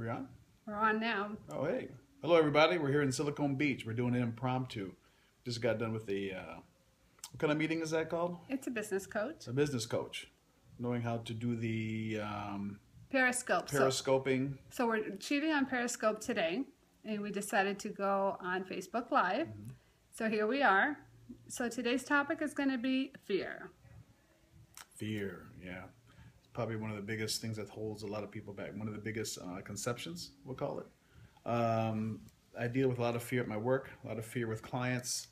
We're on? We're on now. Oh, hey. Hello, everybody. We're here in Silicon Beach. We're doing an impromptu. Just got done with the, what kind of meeting is that called? It's a business coach. It's a business coach. Knowing how to do the Periscope. periscoping. So we're shooting on Periscope today, and we decided to go on Facebook Live. So here we are. So today's topic is going to be fear. Fear, yeah. It's probably one of the biggest things that holds a lot of people back. One of the biggest conceptions, we'll call it. I deal with a lot of fear at my work, a lot of fear with clients.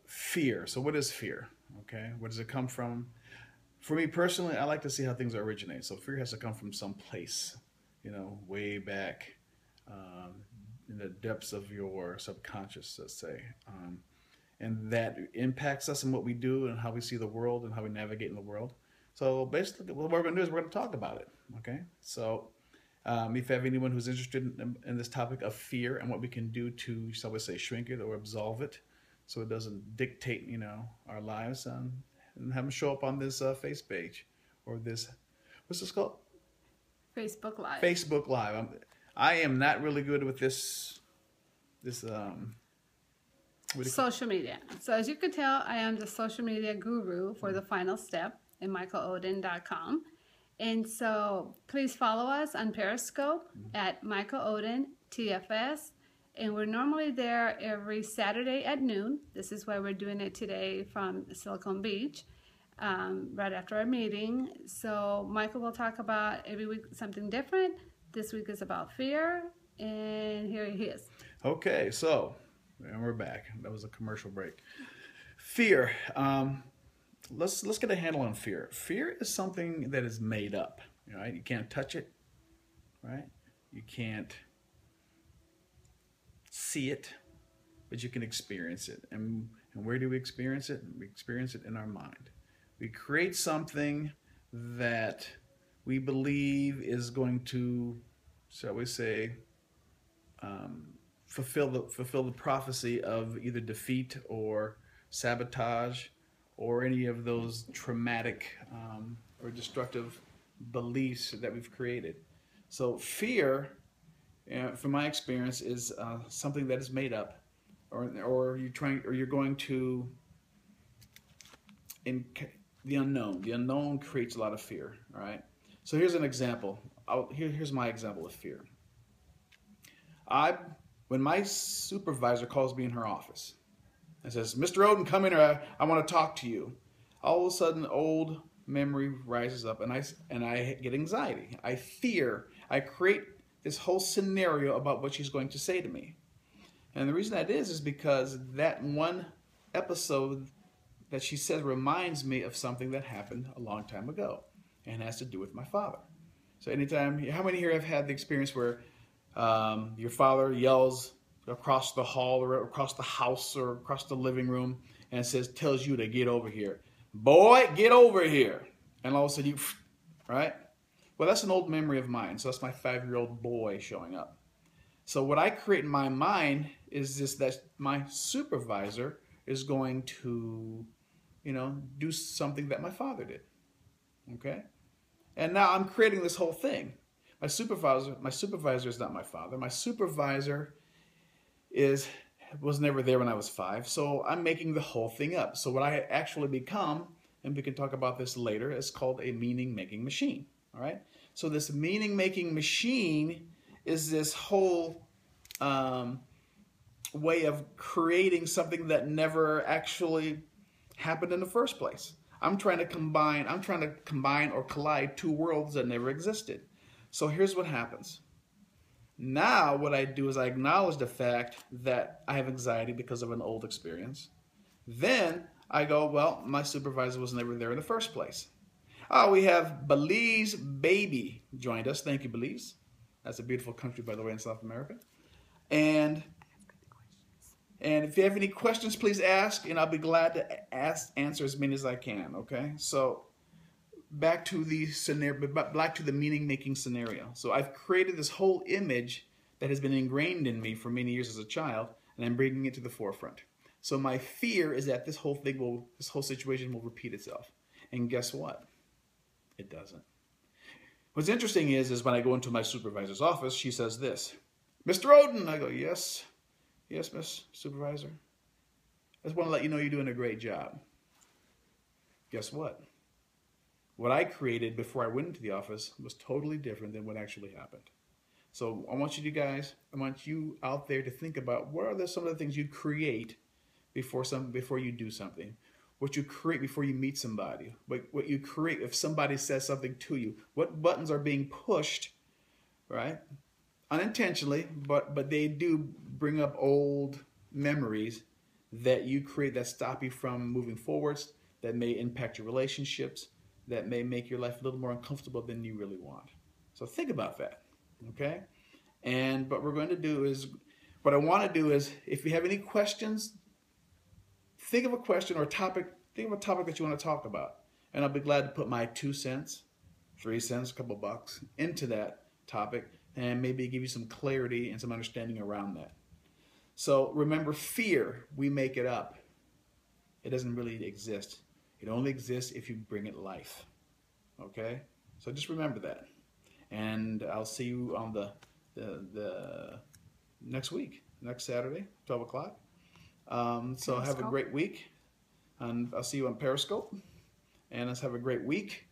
Fear. So what is fear? Okay, where does it come from? For me personally, I like to see how things originate. So fear has to come from some place, you know, way back in the depths of your subconscious, let's say. And that impacts us in what we do and how we see the world and how we navigate in the world. So basically, what we're going to do is we're going to talk about it, okay? So if you have anyone who's interested in this topic of fear and what we can do to, shall we say, shrink it or absolve it so it doesn't dictate, you know, our lives, and have them show up on this face page or this, what's this called? Facebook Live. Facebook Live. I am not really good with this social media. So as you can tell, I am the social media guru for the final step in michaeloden.com. And so please follow us on Periscope at Michael Oden TFS. And we're normally there every Saturday at noon. This is why we're doing it today from Silicon Beach, right after our meeting. So Michael will talk about every week something different. This week is about fear, and here he is. Okay, so, and we're back. That was a commercial break. Fear. Let's get a handle on fear. Fear is something that is made up. Right? You can't touch it, right? You can't see it, but you can experience it. And where do we experience it? We experience it in our mind. We create something that we believe is going to, shall we say, fulfill the prophecy of either defeat or sabotage or any of those traumatic or destructive beliefs that we've created. So fear, from my experience, is something that is made up, or you're going to the unknown. The unknown creates a lot of fear. All right. So here's an example. Here's my example of fear. When my supervisor calls me in her office and says, "Mr. Oden, come in here. I want to talk to you." All of a sudden, old memory rises up, and I get anxiety. I fear. I create this whole scenario about what she's going to say to me. And the reason that is because that one episode that she says reminds me of something that happened a long time ago and has to do with my father. So anytime, how many here have had the experience where your father yells across the hall or across the house or across the living room and tells you to get over here? Boy, get over here. And all of a sudden you, right? Well, that's an old memory of mine. So that's my 5-year-old boy showing up. So what I create in my mind is that my supervisor is going to, you know, do something that my father did. Okay? And now I'm creating this whole thing. My supervisor is not my father. My supervisor was never there when I was 5. So I'm making the whole thing up. So what I actually become, and we can talk about this later, is called a meaning-making machine. All right? So this meaning-making machine is this whole way of creating something that never actually happened in the first place. I'm trying to combine or collide two worlds that never existed. So here's what happens. Now what I do is I acknowledge the fact that I have anxiety because of an old experience. Then I go, well, my supervisor was never there in the first place. Oh, we have Belize Baby joined us. Thank you, Belize. That's a beautiful country, by the way, in South America. And if you have any questions, please ask, and I'll be glad to answer as many as I can, okay? So back to the scenario, back to the meaning-making scenario. So I've created this whole image that has been ingrained in me for many years as a child, and I'm bringing it to the forefront. So my fear is that this whole situation will repeat itself. And guess what? It doesn't. What's interesting is when I go into my supervisor's office, she says this, Mr. Oden. I go, yes, yes, Miss Supervisor. I just want to let you know you're doing a great job. Guess what? What I created before I went into the office was totally different than what actually happened. So I want you out there to think about what are some of the things you create before you do something. What you create before you meet somebody. What you create if somebody says something to you. What buttons are being pushed, right? Unintentionally, but they do bring up old memories that you create that stop you from moving forwards, that may impact your relationships, that may make your life a little more uncomfortable than you really want. So think about that, okay? And what I want to do is, if you have any questions, think of a question or a topic, think of a topic that you want to talk about. And I'll be glad to put my 2 cents, 3 cents, a couple bucks into that topic and maybe give you some clarity and some understanding around that. So remember, fear, we make it up. It doesn't really exist. It only exists if you bring it life. Okay? So just remember that. And I'll see you on the next week, next Saturday, 12 o'clock. So have a great week. And I'll see you on Periscope. And let's have a great week.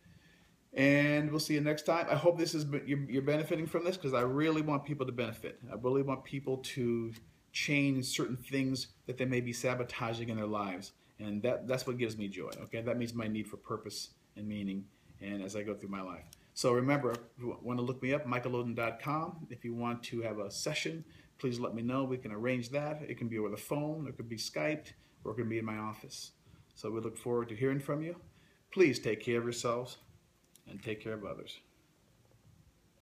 And we'll see you next time. I hope you're benefiting from this, because I really want people to benefit. I really want people to change certain things that they may be sabotaging in their lives. And that's what gives me joy. Okay, that means my need for purpose and meaning, and as I go through my life. So remember, if you want to look me up, michaeloden.com. If you want to have a session, please let me know. We can arrange that. It can be over the phone, it could be Skyped, or it can be in my office. So we look forward to hearing from you. Please take care of yourselves and take care of others.